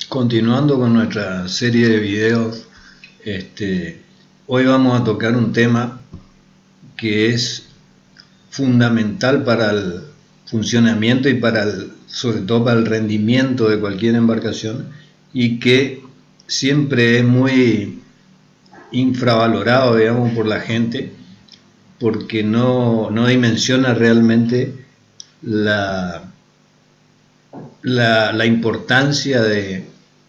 Continuando con nuestra serie de videos, hoy vamos a tocar un tema que es fundamental para el funcionamiento y sobre todo para el rendimiento de cualquier embarcación, y que siempre es muy infravalorado, digamos, por la gente, porque no dimensiona realmente la importancia de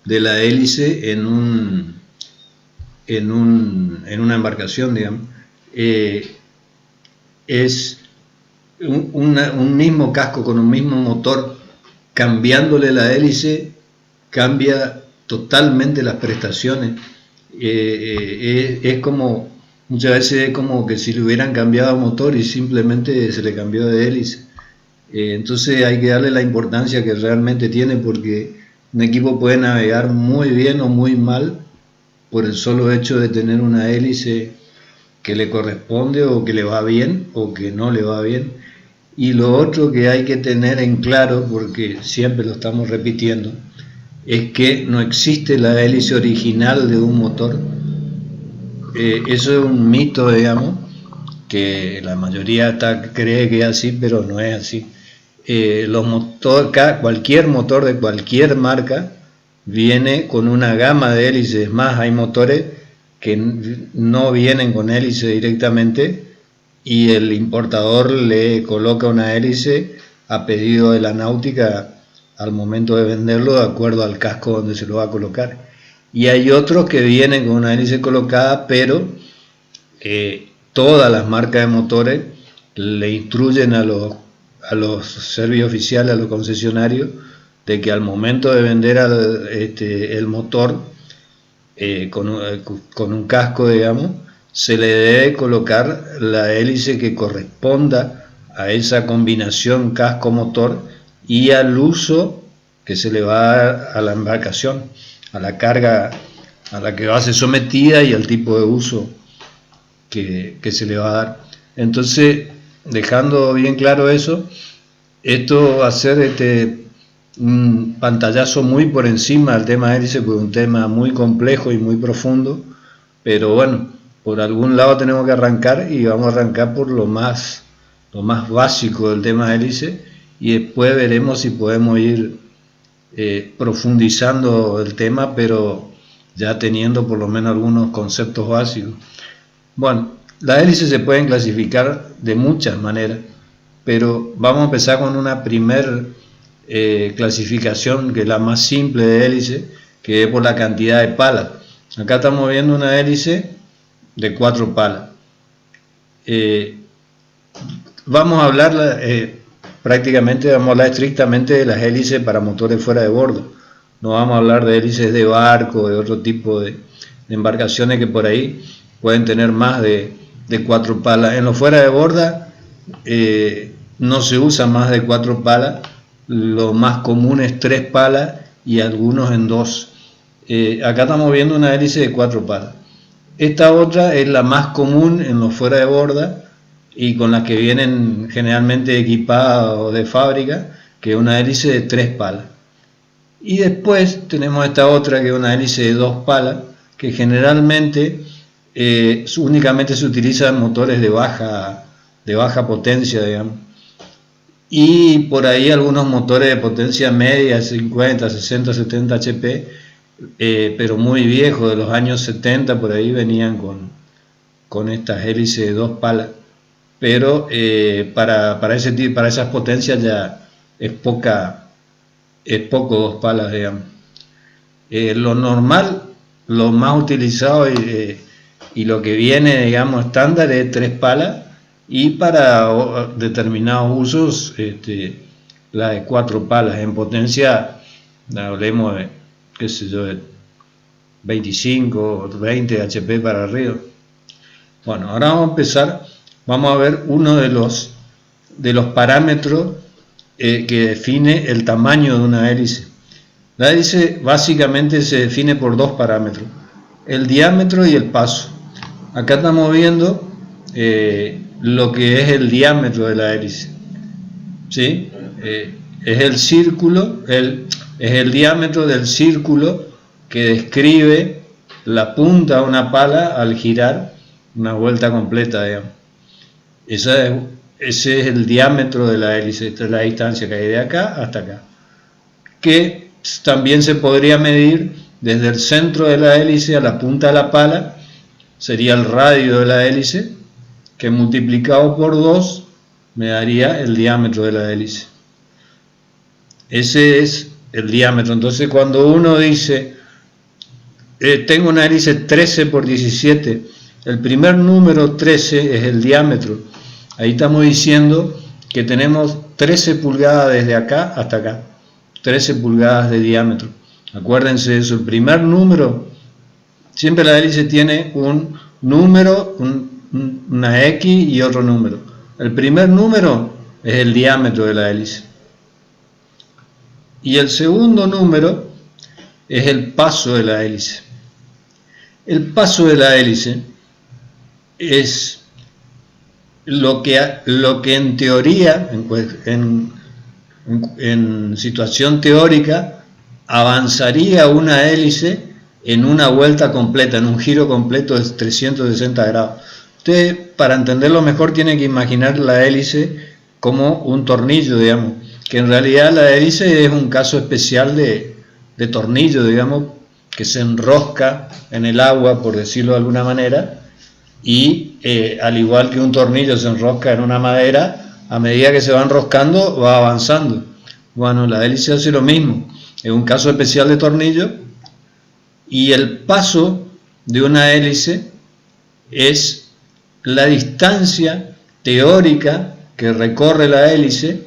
la hélice en una embarcación, digamos. Es un mismo casco con un mismo motor, cambiándole la hélice cambia totalmente las prestaciones. Es como, muchas veces es como que si le hubieran cambiado motor y simplemente se le cambió de hélice. Entonces hay que darle la importancia que realmente tiene, porque un equipo puede navegar muy bien o muy mal por el solo hecho de tener una hélice que le corresponde, o que le va bien o que no le va bien. Y lo otro que hay que tener en claro, porque siempre lo estamos repitiendo, es que no existe la hélice original de un motor. Eso es un mito, digamos, que la mayoría cree que es así, pero no es así. Cualquier motor de cualquier marca viene con una gama de hélices. Más, hay motores que no vienen con hélice directamente y el importador le coloca una hélice a pedido de la náutica al momento de venderlo, de acuerdo al casco donde se lo va a colocar. Y hay otros que vienen con una hélice colocada, pero todas las marcas de motores le instruyen a los servicios oficiales, a los concesionarios, de que al momento de vender el motor con un casco, digamos, se le debe colocar la hélice que corresponda a esa combinación casco-motor y al uso que se le va a dar a la embarcación, a la carga a la que va a ser sometida y al tipo de uso que se le va a dar. Entonces, dejando bien claro eso, esto va a ser un pantallazo muy por encima del tema de hélice, porque es un tema muy complejo y muy profundo, pero bueno, por algún lado tenemos que arrancar, y vamos a arrancar por lo más básico del tema de hélice, y después veremos si podemos ir profundizando el tema, pero ya teniendo por lo menos algunos conceptos básicos. Bueno, las hélices se pueden clasificar de muchas maneras, pero vamos a empezar con una primer clasificación, que es la más simple de hélice, que es por la cantidad de palas. Acá estamos viendo una hélice de 4 palas. Vamos a hablar prácticamente, vamos a hablar estrictamente de las hélices para motores fuera de bordo. No vamos a hablar de hélices de barco, de otro tipo de embarcaciones que por ahí pueden tener más de 4 palas. En los fuera de borda no se usa más de 4 palas, lo más común es 3 palas y algunos en 2. Acá estamos viendo una hélice de 4 palas. Esta otra es la más común en los fuera de borda y con las que vienen generalmente equipados de fábrica, que es una hélice de 3 palas. Y después tenemos esta otra, que es una hélice de 2 palas, que generalmente únicamente se utiliza en motores de baja potencia, digamos. Y por ahí algunos motores de potencia media, 50, 60, 70 HP, pero muy viejos, de los años 70, por ahí venían con estas hélices de 2 palas. Pero para esas potencias ya es poco 2 palas, digamos. Lo normal, lo más utilizado y lo que viene, digamos, estándar es 3 palas, y para determinados usos la de 4 palas. En potencia hablemos de, qué sé yo, de 25 o 20 HP para arriba. Bueno, ahora vamos a empezar. Vamos a ver uno de los parámetros que define el tamaño de una hélice. La hélice básicamente se define por 2 parámetros: el diámetro y el paso. Acá estamos viendo lo que es el diámetro de la hélice, ¿sí? Es el círculo, es el diámetro del círculo que describe la punta de una pala al girar una vuelta completa, digamos. Ese es el diámetro de la hélice, esta es la distancia que hay de acá hasta acá, que también se podría medir desde el centro de la hélice a la punta de la pala, sería el radio de la hélice, que multiplicado por 2 me daría el diámetro de la hélice. Ese es el diámetro. Entonces cuando uno dice, tengo una hélice 13 por 17, el primer número 13 es el diámetro. Ahí estamos diciendo que tenemos 13 pulgadas desde acá hasta acá, 13 pulgadas de diámetro. Acuérdense de eso, el primer número, siempre la hélice tiene un número, una X y otro número. El primer número es el diámetro de la hélice. Y el segundo número es el paso de la hélice. El paso de la hélice es lo que en teoría, en situación teórica, avanzaría una hélice en una vuelta completa, en un giro completo de 360 grados. Usted, para entenderlo mejor, tiene que imaginar la hélice como un tornillo, digamos, que en realidad la hélice es un caso especial de tornillo, digamos, que se enrosca en el agua, por decirlo de alguna manera, y al igual que un tornillo se enrosca en una madera, a medida que se va enroscando va avanzando. Bueno, la hélice hace lo mismo, es un caso especial de tornillo, y el paso de una hélice es la distancia teórica que recorre la hélice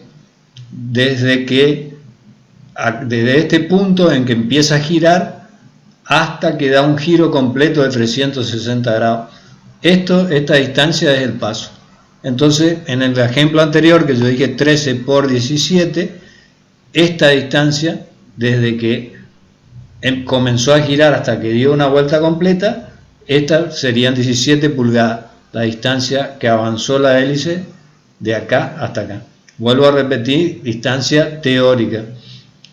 desde este punto en que empieza a girar hasta que da un giro completo de 360 grados. Esta distancia es el paso. Entonces, en el ejemplo anterior que yo dije 13 por 17, esta distancia, desde que comenzó a girar hasta que dio una vuelta completa, esta serían 17 pulgadas, la distancia que avanzó la hélice de acá hasta acá. Vuelvo a repetir, distancia teórica,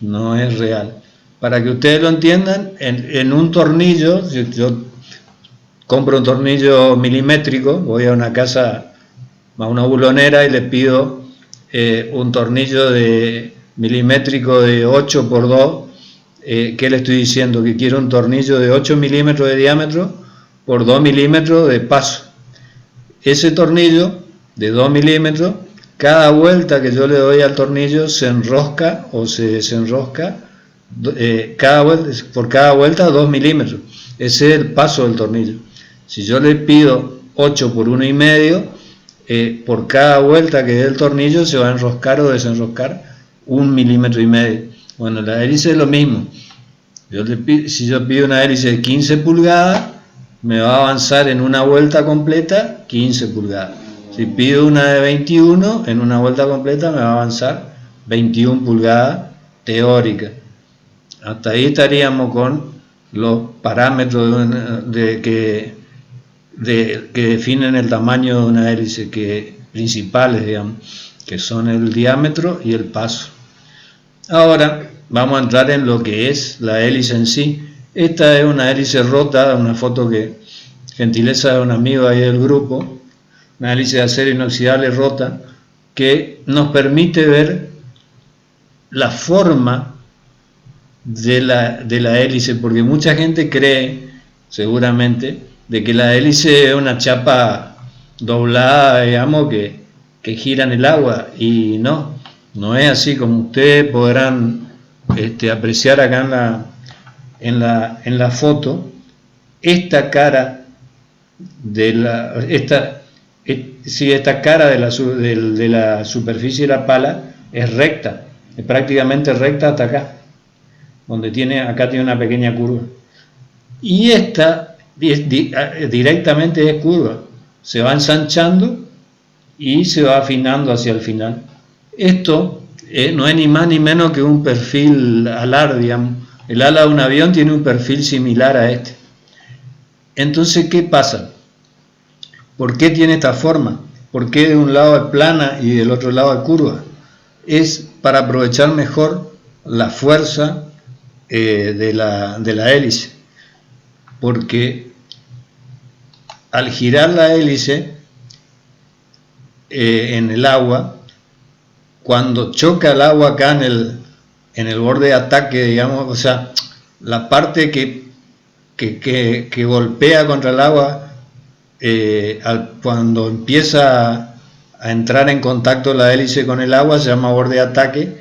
no es real. Para que ustedes lo entiendan, en un tornillo, si yo compro un tornillo milimétrico, voy a una casa, a una bulonera y le pido un tornillo milimétrico de 8 por 2, ¿qué le estoy diciendo? Que quiero un tornillo de 8 milímetros de diámetro por 2 milímetros de paso. Ese tornillo de 2 milímetros, cada vuelta que yo le doy al tornillo se enrosca o se desenrosca, por cada vuelta 2 milímetros. Ese es el paso del tornillo. Si yo le pido 8 por 1,5, por cada vuelta que dé el tornillo se va a enroscar o desenroscar 1,5 milímetros. Bueno, la hélice es lo mismo. Si yo pido una hélice de 15 pulgadas, me va a avanzar en una vuelta completa 15 pulgadas. Si pido una de 21, en una vuelta completa me va a avanzar 21 pulgadas teórica. Hasta ahí estaríamos con los parámetros que definen el tamaño de una hélice, principales, digamos, que son el diámetro y el paso. Ahora vamos a entrar en lo que es la hélice en sí. Esta es una hélice rota, una foto que gentileza de un amigo ahí del grupo, una hélice de acero inoxidable rota, que nos permite ver la forma de la hélice, porque mucha gente cree, seguramente, de que la hélice es una chapa doblada, digamos, que gira en el agua, y no es así, como ustedes podrán apreciar acá en la foto. Esta cara de esta cara de la superficie de la pala es recta, es prácticamente recta hasta acá, donde acá tiene una pequeña curva, y esta directamente es curva, se va ensanchando y se va afinando hacia el final. Esto no es ni más ni menos que un perfil alar, digamos. El ala de un avión tiene un perfil similar a este. Entonces, ¿qué pasa? ¿Por qué tiene esta forma? ¿Por qué de un lado es plana y del otro lado es curva? Es para aprovechar mejor la fuerza de la hélice, porque al girar la hélice en el agua, cuando choca el agua acá en el borde de ataque, digamos, o sea, la parte que golpea contra el agua, cuando empieza a entrar en contacto la hélice con el agua, se llama borde de ataque,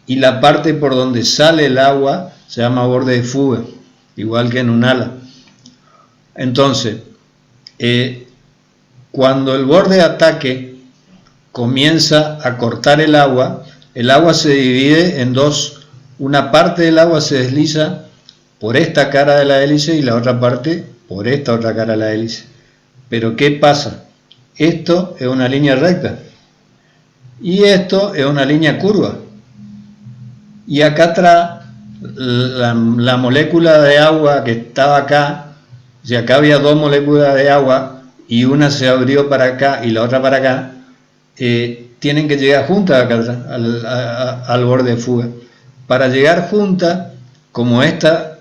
y la parte por donde sale el agua se llama borde de fuga, igual que en un ala. Entonces, cuando el borde de ataque comienza a cortar el agua se divide en dos. Una parte del agua se desliza por esta cara de la hélice y la otra parte por esta otra cara de la hélice. Pero ¿qué pasa? Esto es una línea recta y esto es una línea curva. Y acá atrás, la molécula de agua que estaba acá, si acá había dos moléculas de agua y una se abrió para acá y la otra para acá, tienen que llegar juntas acá atrás, al borde de fuga. Para llegar juntas, como esta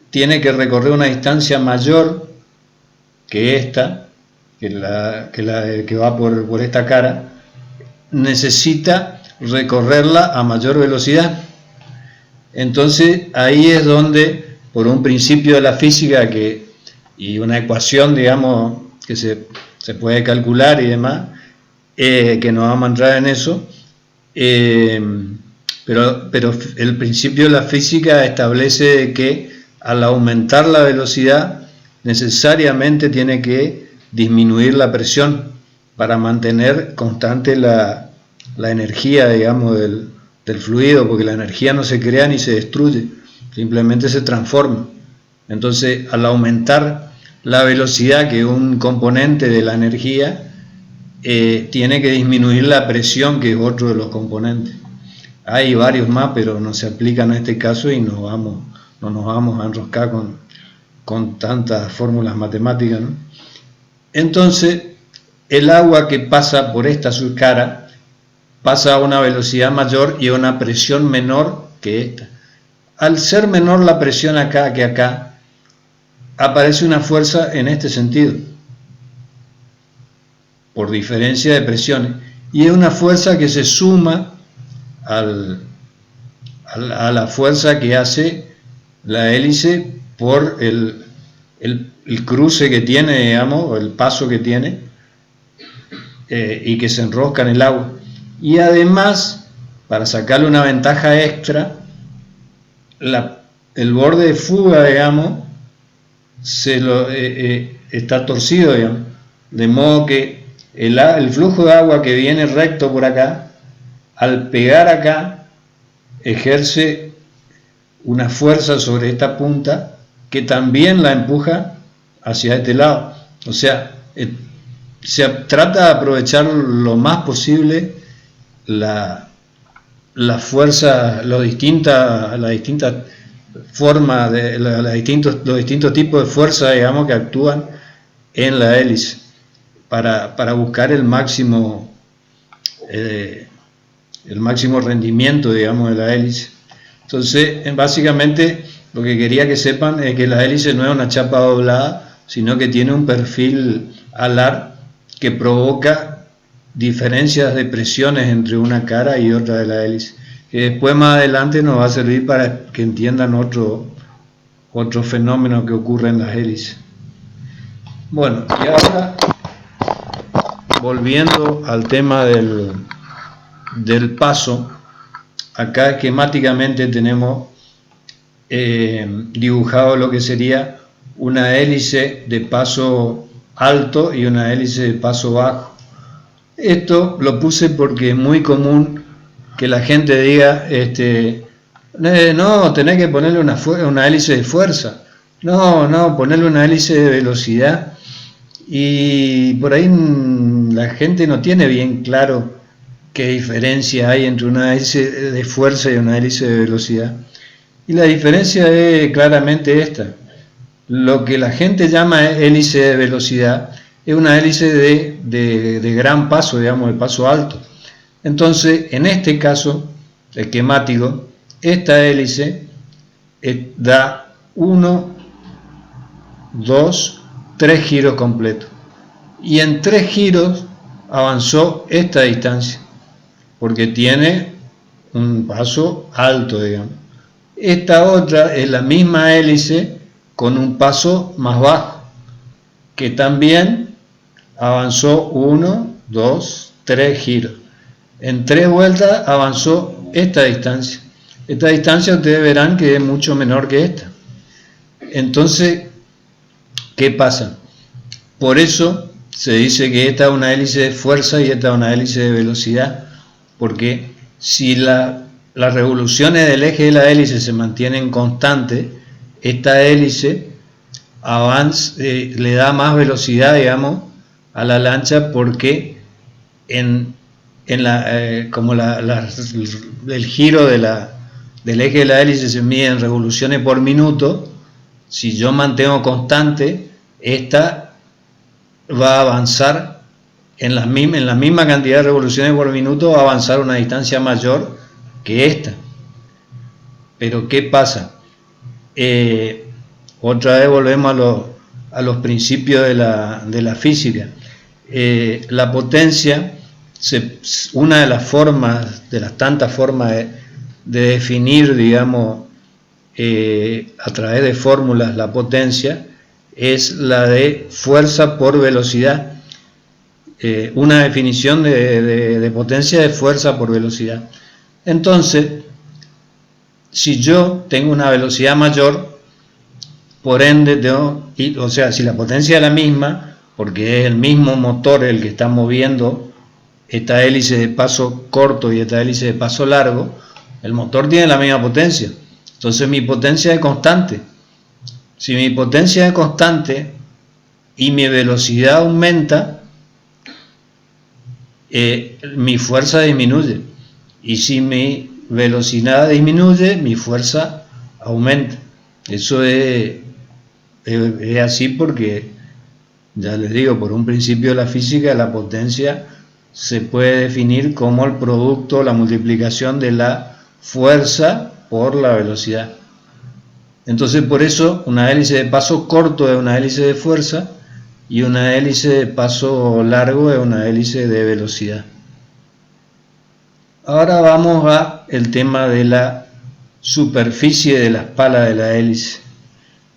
tiene que recorrer una distancia mayor que esta, que va por esta cara, necesita recorrerla a mayor velocidad. Entonces ahí es donde, por un principio de la física y una ecuación, digamos, que se puede calcular y demás, que no vamos a entrar en eso, pero el principio de la física establece que al aumentar la velocidad necesariamente tiene que disminuir la presión para mantener constante la energía, digamos, del fluido, porque la energía no se crea ni se destruye, simplemente se transforma. Entonces, al aumentar la velocidad, que es un componente de la energía, tiene que disminuir la presión, que es otro de los componentes. Hay varios más, pero no se aplican a este caso y no nos vamos a enroscar con tantas fórmulas matemáticas, ¿no? Entonces, el agua que pasa por esta cara pasa a una velocidad mayor y a una presión menor que esta. Al ser menor la presión acá que acá, aparece una fuerza en este sentido, por diferencia de presiones, y es una fuerza que se suma a la fuerza que hace la hélice por el cruce que tiene, digamos, el paso que tiene, y que se enrosca en el agua. Y además, para sacarle una ventaja extra, el borde de fuga, digamos, está torcido, digamos, de modo que el flujo de agua que viene recto por acá, al pegar acá, ejerce una fuerza sobre esta punta que también la empuja hacia este lado. O sea, se trata de aprovechar lo más posible la fuerza, las distintas formas, los distintos tipos de fuerza, digamos, que actúan en la hélice para buscar el máximo rendimiento, digamos, de la hélice. Entonces, básicamente, lo que quería que sepan es que la hélice no es una chapa doblada, sino que tiene un perfil alar que provoca diferencias de presiones entre una cara y otra de la hélice, que después más adelante nos va a servir para que entiendan otro fenómeno que ocurre en las hélices. Bueno, y ahora, volviendo al tema del paso, acá esquemáticamente tenemos dibujado lo que sería una hélice de paso alto y una hélice de paso bajo. Esto lo puse porque es muy común que la gente diga, no, tenés que ponerle una hélice de fuerza, no, ponerle una hélice de velocidad, y por ahí la gente no tiene bien claro qué diferencia hay entre una hélice de fuerza y una hélice de velocidad. Y la diferencia es claramente esta. Lo que la gente llama hélice de velocidad es una hélice de gran paso, digamos, de paso alto. Entonces, en este caso esquemático, esta hélice da 1, 2, 3 giros completos. Y en 3 giros avanzó esta distancia, porque tiene un paso alto, digamos. Esta otra es la misma hélice con un paso más bajo, que también avanzó 1, 2, 3 giros. En 3 vueltas avanzó esta distancia. Esta distancia ustedes verán que es mucho menor que esta. Entonces, ¿qué pasa? Por eso se dice que esta es una hélice de fuerza y esta es una hélice de velocidad, porque si las revoluciones del eje de la hélice se mantienen constantes, esta hélice le da más velocidad, digamos, a la lancha, porque como el giro del eje de la hélice se mide en revoluciones por minuto, si yo mantengo constante, esta va a avanzar en la misma cantidad de revoluciones por minuto, va a avanzar una distancia mayor que esta. Pero ¿qué pasa? Otra vez volvemos a los principios de la física. La potencia, una de las formas, de las tantas formas de definir, digamos, a través de fórmulas la potencia, es la de fuerza por velocidad. Una definición de potencia es fuerza por velocidad. Entonces, si yo tengo una velocidad mayor, por ende si la potencia es la misma, porque es el mismo motor el que está moviendo esta hélice de paso corto y esta hélice de paso largo, el motor tiene la misma potencia. Entonces mi potencia es constante. Si mi potencia es constante y mi velocidad aumenta, mi fuerza disminuye. Y si mi velocidad disminuye, mi fuerza aumenta. Eso es así porque, ya les digo, por un principio de la física, la potencia se puede definir como el producto, la multiplicación de la fuerza por la velocidad. Entonces, por eso, una hélice de paso corto es una hélice de fuerza y una hélice de paso largo es una hélice de velocidad. Ahora vamos al tema de la superficie de las palas de la hélice,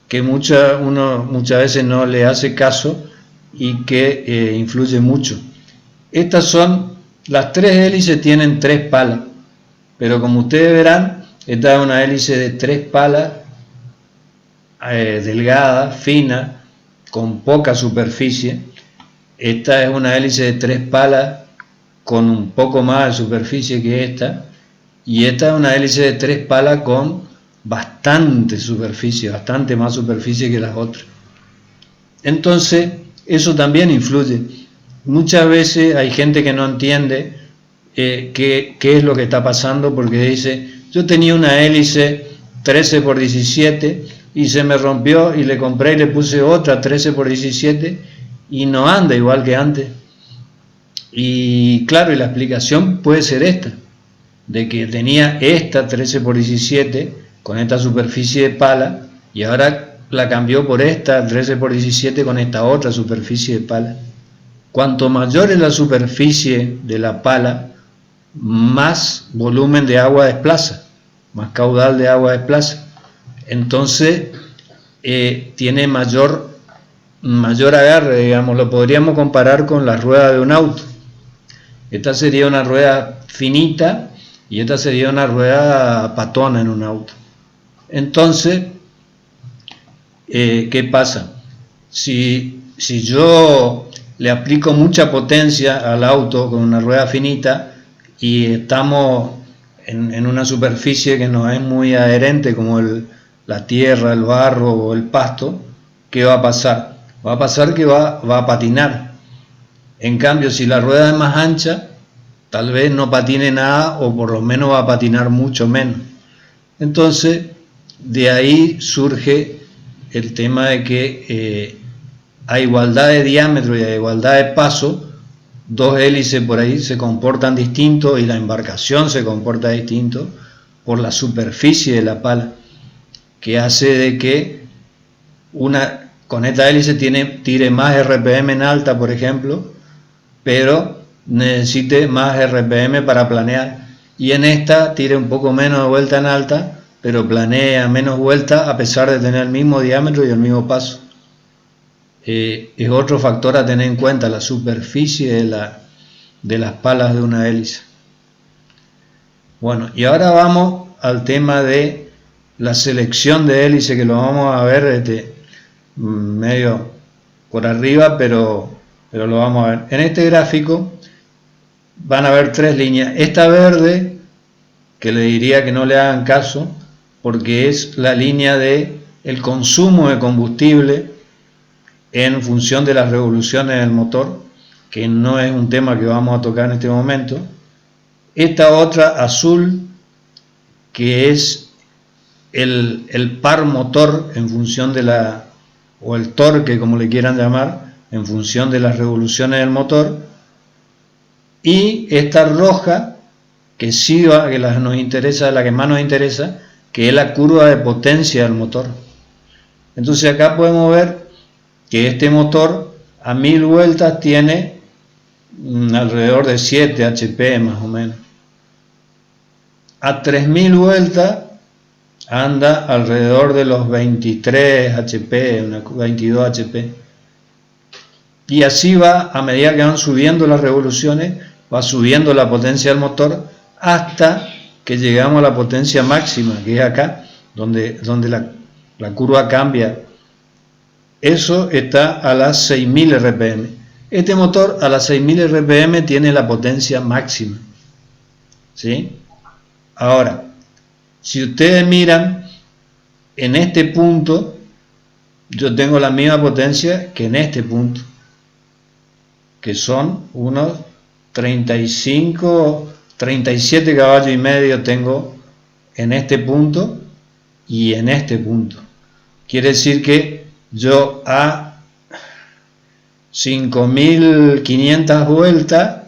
que uno muchas veces no le hace caso y que influye mucho. Estas son, las 3 hélices tienen 3 palas, pero como ustedes verán, esta es una hélice de 3 palas, delgada, fina, con poca superficie. Esta es una hélice de 3 palas con un poco más de superficie que esta, y esta es una hélice de 3 palas con bastante superficie, bastante más superficie que las otras. Entonces, eso también influye. Muchas veces hay gente que no entiende qué es lo que está pasando, porque dice, yo tenía una hélice 13x17 y se me rompió y le compré y le puse otra 13x17 y no anda igual que antes. Y claro, y la explicación puede ser esta, de que tenía esta 13x17 con esta superficie de pala y ahora la cambió por esta 13x17 con esta otra superficie de pala. Cuanto mayor es la superficie de la pala, más volumen de agua desplaza, más caudal de agua desplaza. Entonces tiene mayor agarre, digamos, lo podríamos comparar con la rueda de un auto. Esta sería una rueda finita y esta sería una rueda patona en un auto. Entonces, ¿qué pasa? Si yo le aplico mucha potencia al auto con una rueda finita y estamos en una superficie que no es muy adherente como la tierra, el barro o el pasto, ¿qué va a pasar? Va a pasar que va a patinar. En cambio, si la rueda es más ancha, tal vez no patine nada o por lo menos va a patinar mucho menos. Entonces, de ahí surge el tema de que a igualdad de diámetro y a igualdad de paso, 2 hélices por ahí se comportan distinto y la embarcación se comporta distinto por la superficie de la pala. que hace de que con esta hélice tire más RPM en alta, por ejemplo, pero necesite más RPM para planear. Y en esta tire un poco menos de vuelta en alta, pero planea menos vueltas a pesar de tener el mismo diámetro y el mismo paso. Es otro factor a tener en cuenta, la superficie de las palas de una hélice. Bueno, y ahora vamos al tema de la selección de hélice, que lo vamos a ver medio por arriba, pero lo vamos a ver. En este gráfico van a ver tres líneas. Esta verde, que le diría que no le hagan caso, porque es la línea de el consumo de combustible en función de las revoluciones del motor, que no es un tema que vamos a tocar en este momento. Esta otra azul, que es el par motor en función de o el torque, como le quieran llamar, en función de las revoluciones del motor. Y esta roja, que sí va, que la que más nos interesa, que es la curva de potencia del motor. Entonces acá podemos ver que este motor a 1000 vueltas tiene alrededor de 7 HP más o menos. A 3000 vueltas anda alrededor de los 23 HP, 22 HP. Y así va, a medida que van subiendo las revoluciones, va subiendo la potencia del motor hasta que llegamos a la potencia máxima, que es acá, donde la curva cambia. Eso está a las 6000 RPM. Este motor a las 6000 RPM tiene la potencia máxima, ¿sí? Ahora, si ustedes miran, en este punto, yo tengo la misma potencia que en este punto, que son unos 37 caballos y medio tengo en este punto y en este punto. Quiere decir que yo a 5500 vueltas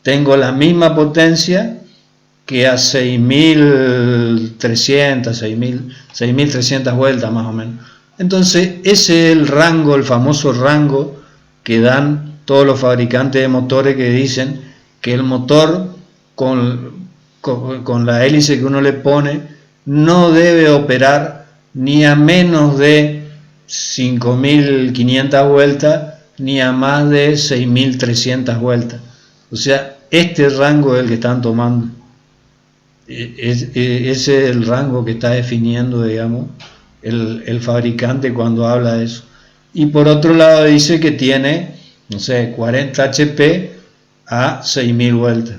tengo la misma potencia que a 6300 vueltas más o menos. Entonces ese es el rango, el famoso rango que dan todos los fabricantes de motores, que dicen que el motor con la hélice que uno le pone no debe operar ni a menos de 5500 vueltas ni a más de 6300 vueltas. O sea, este rango es el que están tomando. Ese es el rango que está definiendo, digamos, el fabricante cuando habla de eso. Y por otro lado dice que tiene, no sé, 40 HP a 6000 vueltas.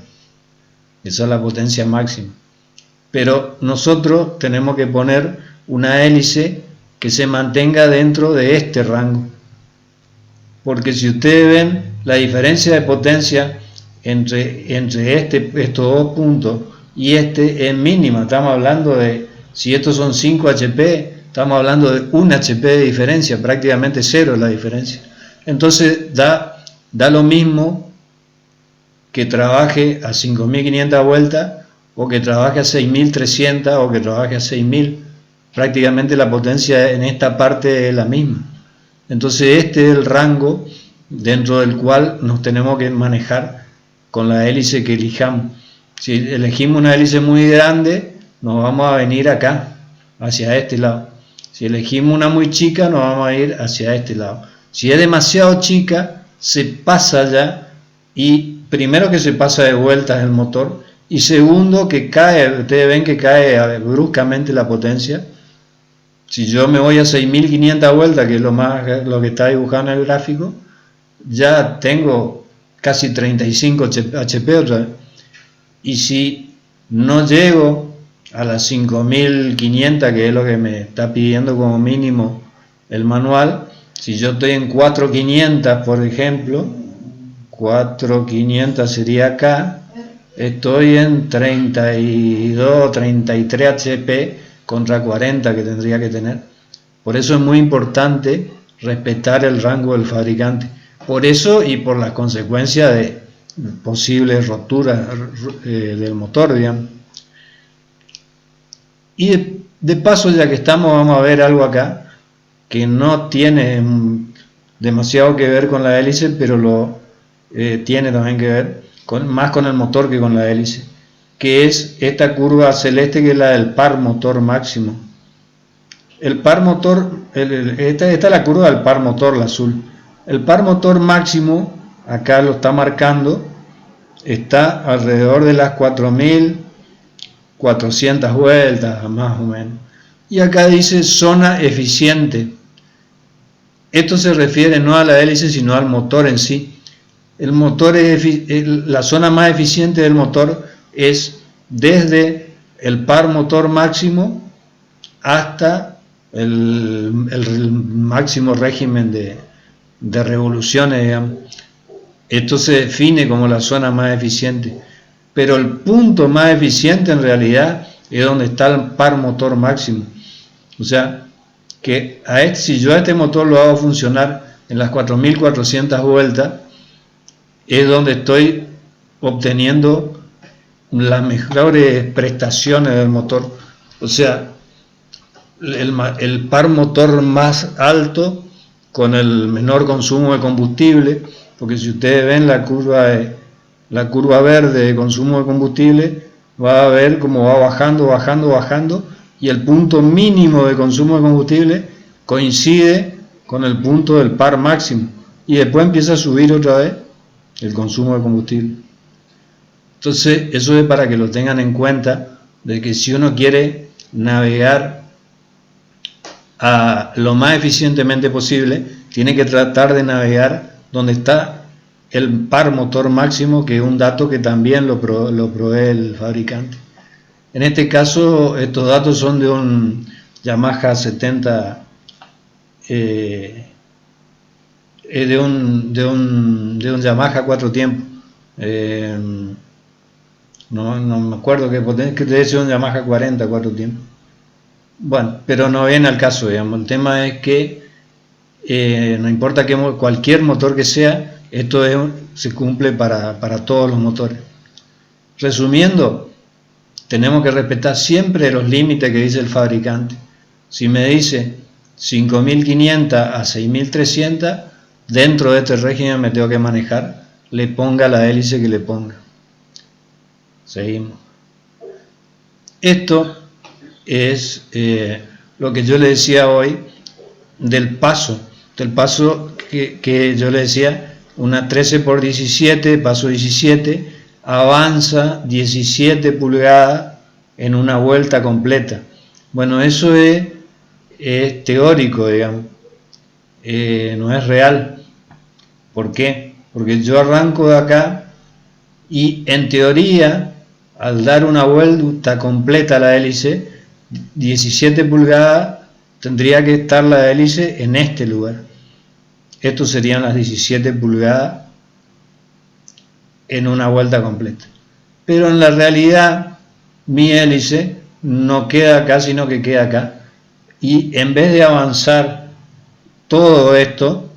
Esa es la potencia máxima. Pero nosotros tenemos que poner una hélice que se mantenga dentro de este rango. Porque si ustedes ven la diferencia de potencia entre estos dos puntos y este es mínima. Estamos hablando de, si estos son 5 HP, estamos hablando de 1 HP de diferencia, prácticamente cero la diferencia. Entonces da lo mismo que trabaje a 5500 vueltas o que trabaje a 6300 o que trabaje a 6000. Prácticamente la potencia en esta parte es la misma. Entonces este es el rango dentro del cual nos tenemos que manejar con la hélice que elijamos. Si elegimos una hélice muy grande, nos vamos a venir acá, hacia este lado. Si elegimos una muy chica, nos vamos a ir hacia este lado. Si es demasiado chica, se pasa ya, y primero que se pasa de vueltas el motor, y segundo que cae, ustedes ven que cae bruscamente la potencia. Si yo me voy a 6500 vueltas, que es lo que está dibujado en el gráfico, ya tengo casi 35 HP otra vez. Y si no llego a las 5500, que es lo que me está pidiendo como mínimo el manual, si yo estoy en 4500, por ejemplo, 4500 sería acá, estoy en 32, 33 HP contra 40 que tendría que tener. Por eso es muy importante respetar el rango del fabricante. Por eso y por las consecuencias de posibles roturas del motor, digamos. Y De paso, ya que estamos, vamos a ver algo acá que no tiene demasiado que ver con la hélice, pero tiene también que ver más con el motor que con la hélice, que es esta curva celeste, que es la del par motor máximo. El par motor, esta es la curva del par motor, la azul. El par motor máximo, acá lo está marcando, está alrededor de las 4.400 vueltas, más o menos. Y acá dice zona eficiente. Esto se refiere no a la hélice, sino al motor en sí. El motor la zona más eficiente del motor es desde el par motor máximo hasta el máximo régimen de revoluciones, digamos. Esto se define como la zona más eficiente, pero el punto más eficiente en realidad es donde está el par motor máximo. O sea, que si yo a este motor lo hago funcionar en las 4.400 vueltas, es donde estoy obteniendo las mejores prestaciones del motor. O sea, el par motor más alto con el menor consumo de combustible, porque si ustedes ven la curva verde de consumo de combustible, va a ver cómo va bajando, bajando, bajando, y el punto mínimo de consumo de combustible coincide con el punto del par máximo, y después empieza a subir otra vez el consumo de combustible. Entonces, eso es para que lo tengan en cuenta, de que si uno quiere navegar lo más eficientemente posible, tiene que tratar de navegar donde está el par motor máximo, que es un dato que también lo provee el fabricante. En este caso, estos datos son de un Yamaha 70, de un Yamaha 4 tiempos. No me acuerdo qué potencia, que debe ser un Yamaha 40 4 tiempos. Bueno, pero no viene al caso, digamos. El tema es que no importa cualquier motor que sea, esto se cumple para todos los motores. Resumiendo, tenemos que respetar siempre los límites que dice el fabricante. Si me dice 5.500 a 6.300, dentro de este régimen me tengo que manejar, le ponga la hélice que le ponga. Seguimos. Esto es lo que yo le decía hoy del paso que yo le decía, una 13x17, paso 17, avanza 17 pulgadas en una vuelta completa. Bueno, eso es teórico, digamos, no es real. ¿Por qué? Porque yo arranco de acá y en teoría, al dar una vuelta completa a la hélice, 17 pulgadas, tendría que estar la hélice en este lugar. Estos serían las 17 pulgadas en una vuelta completa. Pero en la realidad, mi hélice no queda acá, sino que queda acá. Y en vez de avanzar todo esto,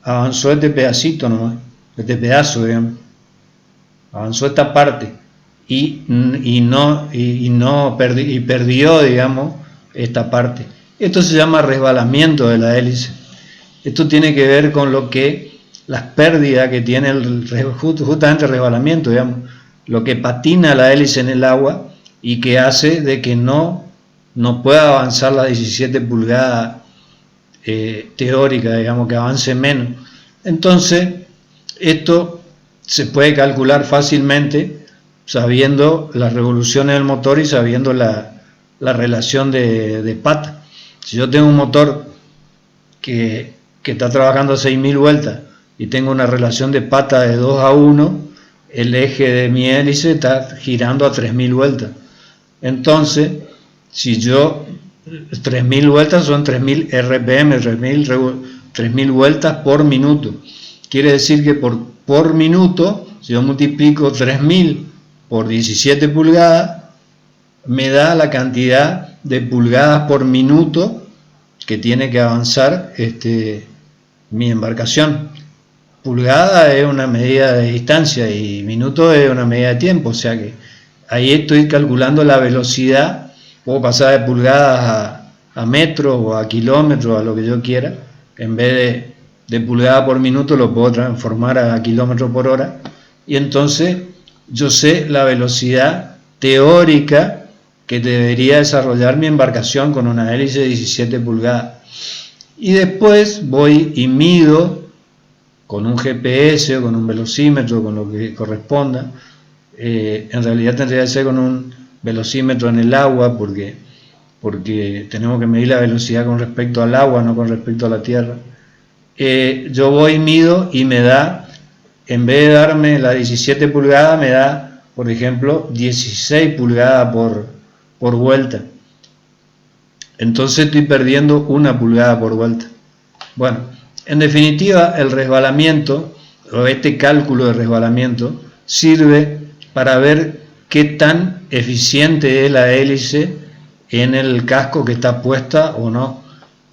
avanzó este pedacito nomás, este pedazo, digamos. Avanzó esta parte y perdió, digamos, esta parte. Esto se llama resbalamiento de la hélice. Esto tiene que ver con las pérdidas que tiene justamente el resbalamiento, digamos, lo que patina la hélice en el agua y que hace de que no pueda avanzar las 17 pulgadas teóricas, digamos, que avance menos. Entonces, esto se puede calcular fácilmente sabiendo las revoluciones del motor y sabiendo la relación de pata. Si yo tengo un motor que está trabajando a 6.000 vueltas y tengo una relación de pata de 2:1, el eje de mi hélice está girando a 3.000 vueltas. Entonces, si yo 3.000 vueltas son 3.000 RPM, 3.000 vueltas por minuto. Quiere decir que por minuto, si yo multiplico 3.000 por 17 pulgadas, me da la cantidad de pulgadas por minuto que tiene que avanzar mi embarcación. Pulgada es una medida de distancia y minuto es una medida de tiempo, o sea que ahí estoy calculando la velocidad puedo pasar de pulgadas a metros o a kilómetros, a lo que yo quiera. En vez de pulgada por minuto lo puedo transformar a kilómetros por hora. Y entonces yo sé la velocidad teórica que debería desarrollar mi embarcación con una hélice de 17 pulgadas. Y después voy y mido con un GPS o con un velocímetro, con lo que corresponda. En realidad tendría que ser con un velocímetro en el agua, porque tenemos que medir la velocidad con respecto al agua, no con respecto a la tierra. Yo voy y mido y me da, en vez de darme la 17 pulgadas, me da, por ejemplo, 16 pulgadas por vuelta. Entonces estoy perdiendo 1 pulgada por vuelta. Bueno, en definitiva, el resbalamiento, o este cálculo de resbalamiento, sirve para ver qué tan eficiente es la hélice en el casco que está puesta o no.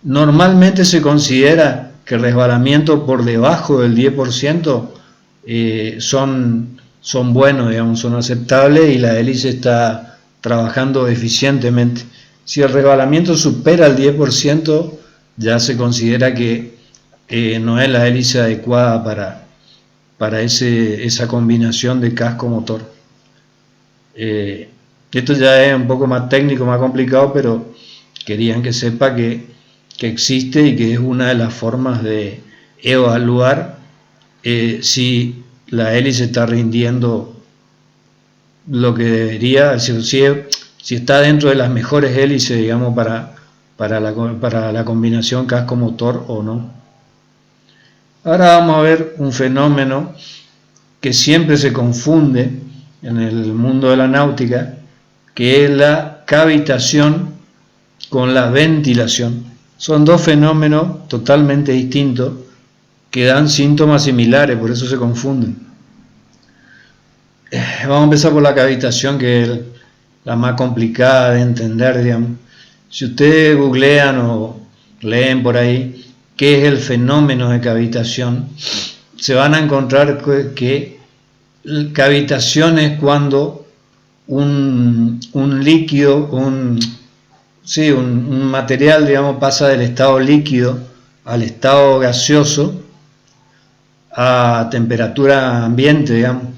Normalmente se considera que el resbalamiento por debajo del 10% son buenos, digamos, son aceptables y la hélice está trabajando eficientemente. Si el resbalamiento supera el 10%, ya se considera que no es la hélice adecuada para esa combinación de casco-motor. Esto ya es un poco más técnico, más complicado, pero querían que sepa que existe y que es una de las formas de evaluar si la hélice está rindiendo lo que debería, si está dentro de las mejores hélices, digamos, para la combinación casco-motor o no. Ahora vamos a ver un fenómeno que siempre se confunde en el mundo de la náutica, que es la cavitación con la ventilación. Son dos fenómenos totalmente distintos que dan síntomas similares, por eso se confunden. Vamos a empezar por la cavitación, que es la más complicada de entender, digamos. Si ustedes googlean o leen por ahí qué es el fenómeno de cavitación, se van a encontrar que cavitación es cuando un líquido, un material, digamos, pasa del estado líquido al estado gaseoso a temperatura ambiente, digamos.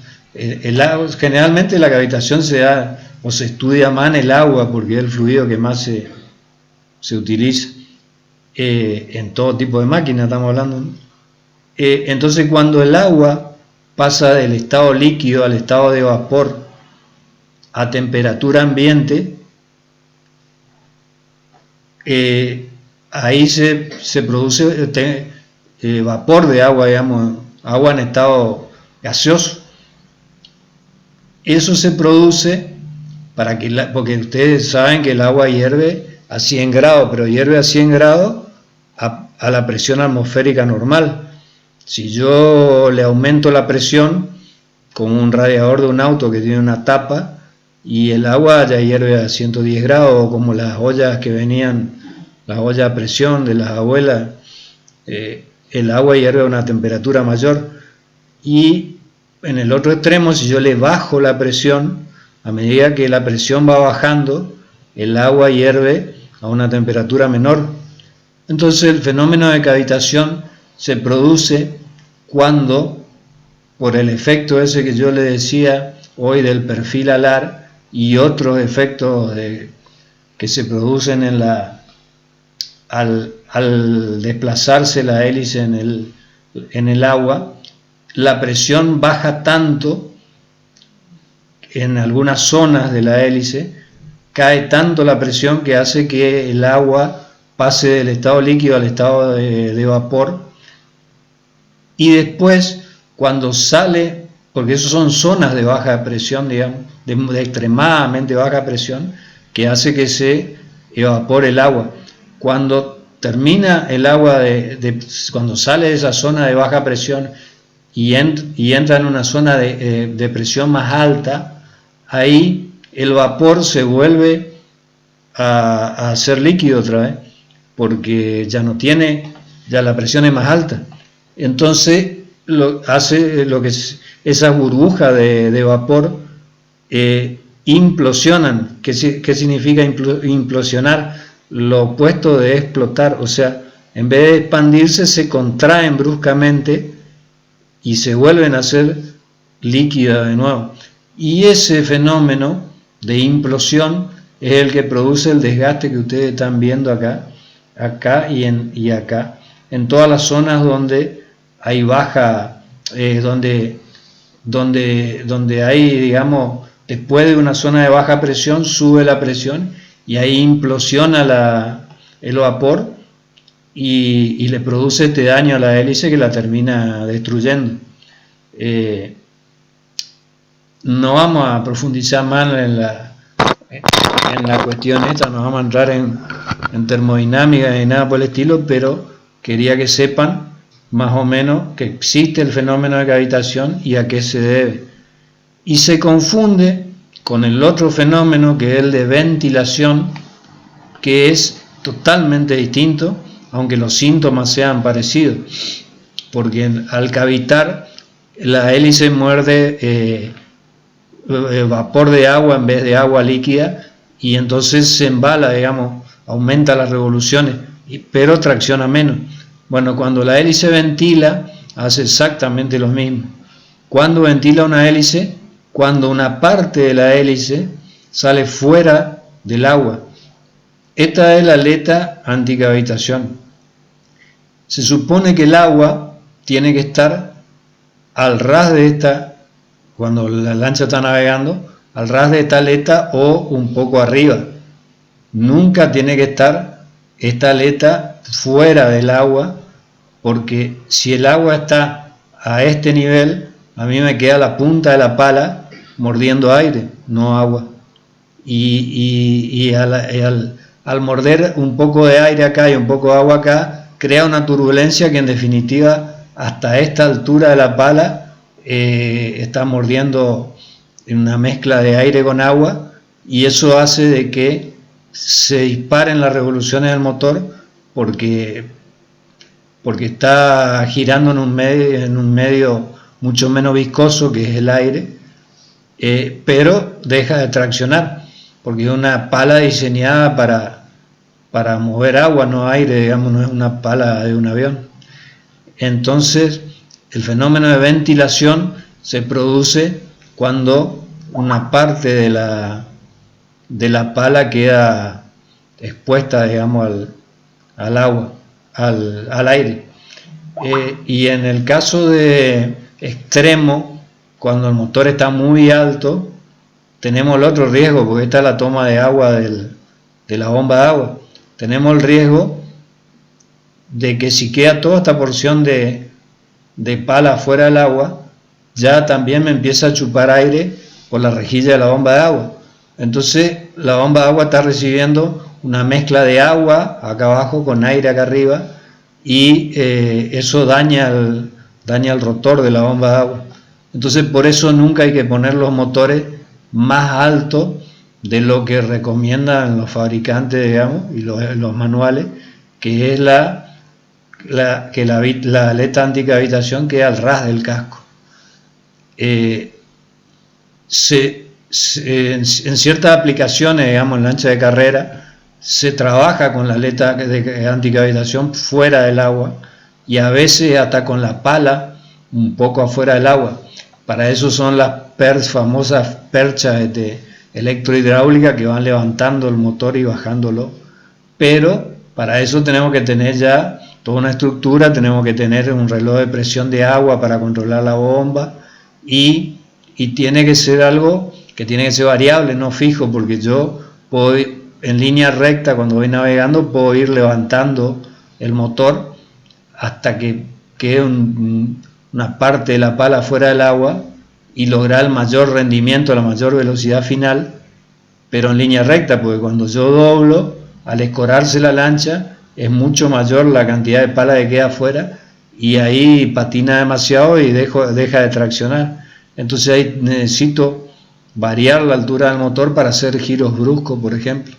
Generalmente la cavitación se da o se estudia más en el agua, porque es el fluido que más se utiliza en todo tipo de máquinas, estamos hablando, ¿no? Entonces, cuando el agua pasa del estado líquido al estado de vapor a temperatura ambiente, ahí se produce vapor de agua, digamos, agua en estado gaseoso. Eso se produce porque ustedes saben que el agua hierve a 100 grados, pero hierve a 100 grados a la presión atmosférica normal. Si yo le aumento la presión, como un radiador de un auto que tiene una tapa, y el agua ya hierve a 110 grados, o como las ollas que venían, las ollas a presión de las abuelas, el agua hierve a una temperatura mayor. Y en el otro extremo, si yo le bajo la presión, a medida que la presión va bajando, el agua hierve a una temperatura menor. Entonces el fenómeno de cavitación se produce cuando, por el efecto ese que yo le decía hoy del perfil alar y otros efectos que se producen al desplazarse la hélice en el agua, la presión baja tanto en algunas zonas de la hélice, cae tanto la presión que hace que el agua pase del estado líquido al estado de vapor, y después cuando sale, porque eso son zonas de baja presión, digamos, de extremadamente baja presión, que hace que se evapore el agua. Cuando termina el agua, cuando sale de esa zona de baja presión y entra en una zona de presión más alta, ahí el vapor se vuelve a ser líquido otra vez, porque ya la presión es más alta. Entonces hace lo que es esa burbuja de vapor, implosionan. ¿Qué significa implosionar? Lo opuesto de explotar, o sea, en vez de expandirse se contraen bruscamente y se vuelven a hacer líquidas de nuevo. Y ese fenómeno de implosión es el que produce el desgaste que ustedes están viendo acá y acá, en todas las zonas donde hay baja, donde hay, digamos, después de una zona de baja presión sube la presión y ahí implosiona el vapor y le produce este daño a la hélice que la termina destruyendo. No vamos a profundizar más en la cuestión esta, no vamos a entrar en termodinámica ni nada por el estilo, pero quería que sepan más o menos que existe el fenómeno de cavitación y a qué se debe. Y se confunde con el otro fenómeno que es el de ventilación, que es totalmente distinto, aunque los síntomas sean parecidos, porque al cavitar la hélice muerde vapor de agua en vez de agua líquida y entonces se embala, digamos, aumenta las revoluciones, pero tracciona menos. Bueno, cuando la hélice ventila hace exactamente lo mismo. ¿Cuándo ventila una hélice? Cuando una parte de la hélice sale fuera del agua. Esta es la aleta anticavitación. Se supone que el agua tiene que estar al ras de esta, cuando la lancha está navegando, al ras de esta aleta o un poco arriba. Nunca tiene que estar esta aleta fuera del agua, porque si el agua está a este nivel, a mí me queda la punta de la pala mordiendo aire, no agua. Y al morder un poco de aire acá y un poco de agua acá, crea una turbulencia que en definitiva hasta esta altura de la pala está mordiendo una mezcla de aire con agua, y eso hace de que se disparen las revoluciones del motor porque está girando en un medio mucho menos viscoso, que es el aire, pero deja de traccionar, porque es una pala diseñada para mover agua, no aire, digamos, no es una pala de un avión. Entonces, el fenómeno de ventilación se produce cuando una parte de la pala queda expuesta, digamos, al agua, al aire. Y en el caso de extremo, cuando el motor está muy alto, tenemos el otro riesgo, porque esta es la toma de agua de la bomba de agua. Tenemos el riesgo de que si queda toda esta porción de pala fuera del agua, ya también me empieza a chupar aire por la rejilla de la bomba de agua. Entonces la bomba de agua está recibiendo una mezcla de agua acá abajo con aire acá arriba, y eso daña el rotor de la bomba de agua. Entonces por eso nunca hay que poner los motores más altos de lo que recomiendan los fabricantes, digamos, y los manuales, que es la aleta anticavitación queda al ras del casco. En ciertas aplicaciones, digamos, en lancha de carrera, se trabaja con la aleta de anticavitación fuera del agua, y a veces hasta con la pala un poco afuera del agua. Para eso son las famosas perchas electrohidráulicas que van levantando el motor y bajándolo. Pero para eso tenemos que tener ya toda una estructura, tenemos que tener un reloj de presión de agua para controlar la bomba, y tiene que ser algo que tiene que ser variable, no fijo, porque yo puedo ir en línea recta, cuando voy navegando, puedo ir levantando el motor hasta que quede una parte de la pala fuera del agua y lograr el mayor rendimiento, la mayor velocidad final, pero en línea recta, porque cuando yo doblo, al escorarse la lancha, es mucho mayor la cantidad de pala que queda afuera, y ahí patina demasiado y deja de traccionar. Entonces ahí necesito variar la altura del motor para hacer giros bruscos, por ejemplo.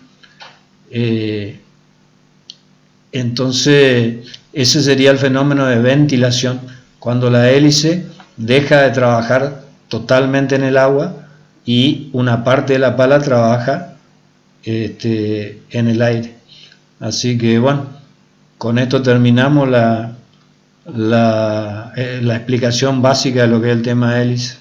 Entonces ese sería el fenómeno de ventilación, cuando la hélice deja de trabajar totalmente en el agua y una parte de la pala trabaja en el aire. Así que bueno, con esto terminamos la explicación básica de lo que es el tema de hélice.